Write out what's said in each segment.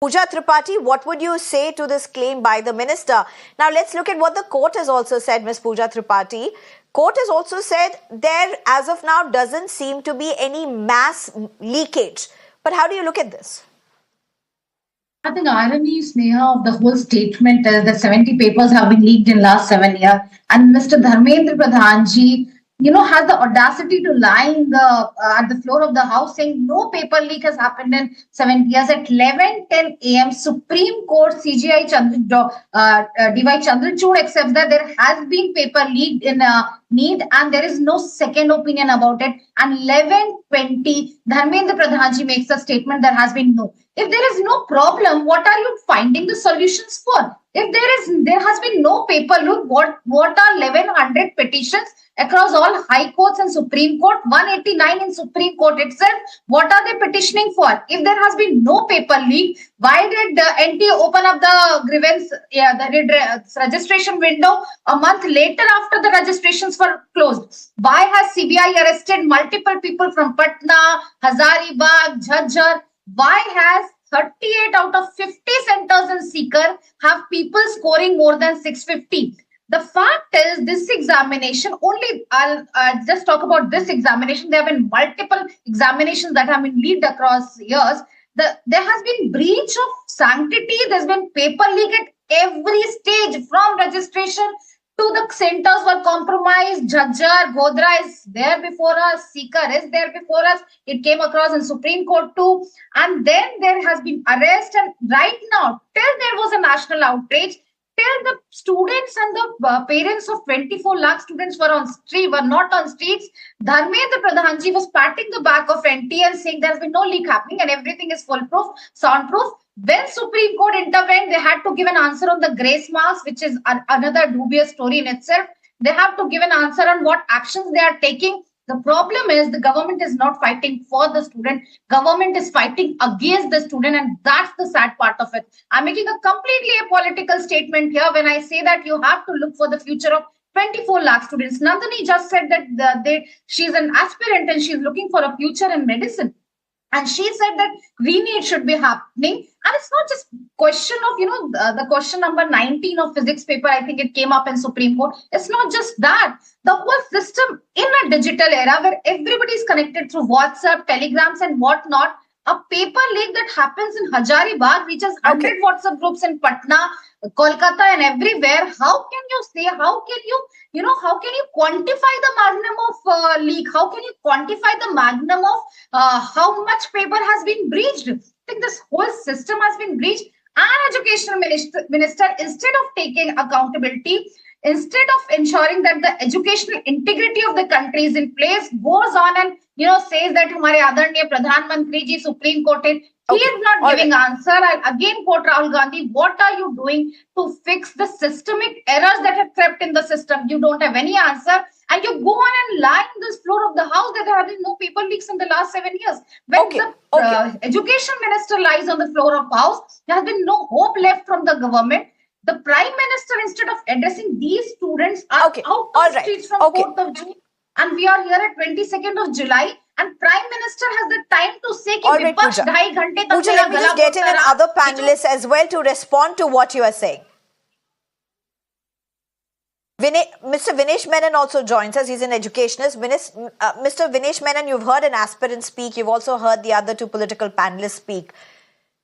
Pooja Tripathi, what would you say to this claim by the minister? Now, let's look at what the court has also said, Ms. Pooja Tripathi. Court has also said there, as of now, doesn't seem to be any mass leakage. But how do you look at this? I think irony, Sneha, of the whole statement is that 70 papers have been leaked in last 7 years, and Mr. Dharmendra Pradhanji, has the audacity to lie in the at the floor of the House saying no paper leak has happened in 7 years. At 11:10 a.m., Supreme Court CGI DY Chandrachud accepts that there has been paper leaked in NEET, and there is no second opinion about it. And 11:20, Dharmendra Pradhanji makes a statement there has been no. If there is no problem, what are you finding the solutions for? If there has been no paper leak, what are 1100 petitions across all high courts and Supreme Court, 189 in Supreme Court itself? What are they petitioning for? If there has been no paper leak, why did the NT open up the grievance, the registration window a month later after the registrations were closed? Why has CBI arrested multiple people from Patna, Hazaribagh, Jhajjar? Why has 38 out of 50 centers in Seeker have people scoring more than 650? The fact is, this examination only, I'll just talk about this examination. There have been multiple examinations that have been leaked across years. There has been breach of sanctity. There's been paper leak at every stage, from registration to the centers were compromised. Jhajjar, Godhra is there before us. Seeker is there before us. It came across in Supreme Court too. And then there has been arrest. And right now, till there was a national outrage, till the students and the parents of 24 lakh students were not on streets, Dharmendra Pradhanji was patting the back of NT and saying there has been no leak happening and everything is foolproof, soundproof. When Supreme Court intervened, they had to give an answer on the grace marks, which is another dubious story in itself. They have to give an answer on what actions they are taking. The problem is the government is not fighting for the student. Government is fighting against the student, and that's the sad part of it. I'm making a completely apolitical statement here when I say that you have to look for the future of 24 lakh students. Nandini just said that she's an aspirant and she's looking for a future in medicine. And she said that NEET should be happening. And it's not just question of, the question number 19 of physics paper, I think it came up in Supreme Court. It's not just that. The whole system in a digital era where everybody is connected through WhatsApp, telegrams and whatnot, a paper leak that happens in Hazaribagh reaches 100 WhatsApp groups in Patna, Kolkata and everywhere. How can you say, how can you quantify the magnum of leak? How can you quantify the magnum of how much paper has been breached? I think this whole system has been breached. And educational minister, instead of taking accountability, instead of ensuring that the educational integrity of the country is in place, goes on and says that Hamare Adarniya Pradhan Mantri ji Supreme Court is not giving answer. I'll again quote Rahul Gandhi. What are you doing to fix the systemic errors that have crept in the system? You don't have any answer. And you go on and lie on this floor of the House that there have been no paper leaks in the last 7 years. When the education minister lies on the floor of House, there has been no hope left from the government. The Prime Minister, instead of addressing these students, are out on the streets from 4th of June. And we are here at 22nd of July. And Prime Minister has the time to say Pooja, let me just get in another panelist as well to respond to what you are saying. Mr. Vinesh Menon also joins us. He's an educationist. Mr. Vinesh Menon, you've heard an aspirant speak. You've also heard the other two political panelists speak.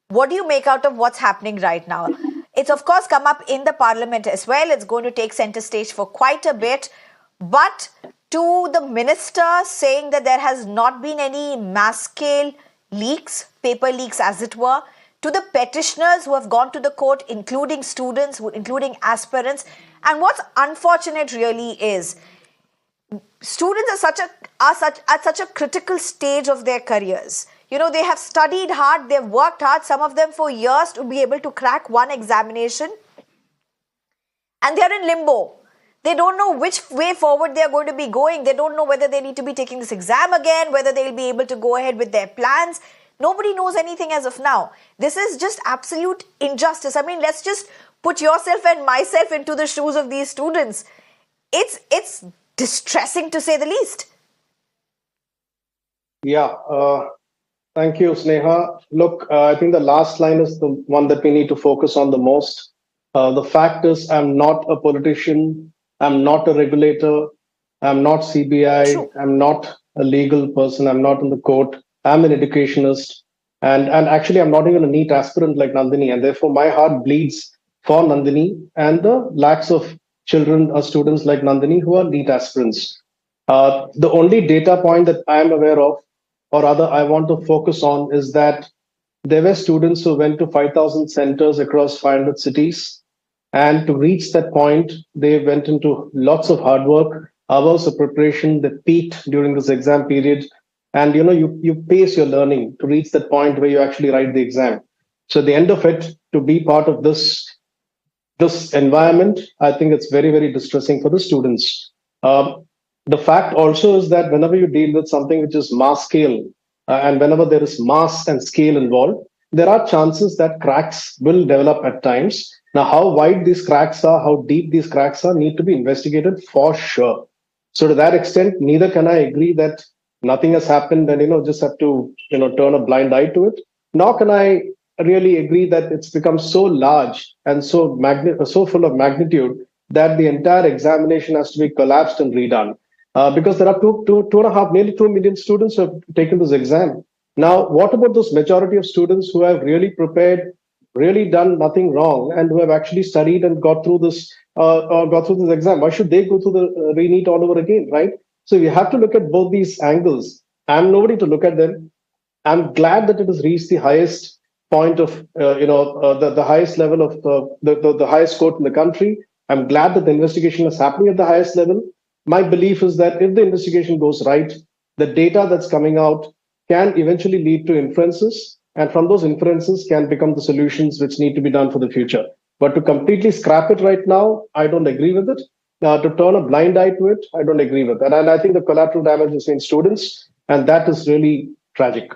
What do you make out of what's happening right now? It's, of course, come up in the parliament as well. It's going to take center stage for quite a bit. But to the minister saying that there has not been any mass-scale leaks, paper leaks as it were, to the petitioners who have gone to the court, including students, including aspirants. And what's unfortunate really is students are at such a critical stage of their careers. They have studied hard, they've worked hard, some of them for years to be able to crack one examination. And they're in limbo. They don't know which way forward they're going to be going. They don't know whether they need to be taking this exam again, whether they'll be able to go ahead with their plans. Nobody knows anything as of now. This is just absolute injustice. I mean, let's just put yourself and myself into the shoes of these students. It's distressing to say the least. Yeah. Thank you, Sneha. Look, I think the last line is the one that we need to focus on the most. The fact is, I'm not a politician. I'm not a regulator. I'm not CBI. True. I'm not a legal person. I'm not in the court. I'm an educationist. And actually, I'm not even a NEET aspirant like Nandini. And therefore, my heart bleeds for Nandini and the lakhs of children or students like Nandini who are NEET aspirants. The only data point that I am aware of, or rather I want to focus on, is that there were students who went to 5,000 centers across 500 cities. And to reach that point, they went into lots of hard work, hours of preparation. They peaked during this exam period. And you pace your learning to reach that point where you actually write the exam. So at the end of it, to be part of this environment, I think it's very, very distressing for the students. The fact also is that whenever you deal with something which is mass scale, and whenever there is mass and scale involved, there are chances that cracks will develop at times. Now, how wide these cracks are, how deep these cracks are, need to be investigated for sure. So to that extent, neither can I agree that nothing has happened and just have to turn a blind eye to it. Nor can I really agree that it's become so large and so full of magnitude that the entire examination has to be collapsed and redone. Because there are two and a half, nearly 2 million students who have taken this exam. Now, what about those majority of students who have really prepared, really done nothing wrong, and who have actually studied and got through this exam? Why should they go through the re-NEET all over again, right? So we have to look at both these angles. I'm nobody to look at them. I'm glad that it has reached the highest point of, the highest level of the highest court in the country. I'm glad that the investigation is happening at the highest level. My belief is that if the investigation goes right, the data that's coming out can eventually lead to inferences, and from those inferences can become the solutions which need to be done for the future. But to completely scrap it right now, I don't agree with it. To turn a blind eye to it, I don't agree with that. And I think the collateral damage is in students, and that is really tragic.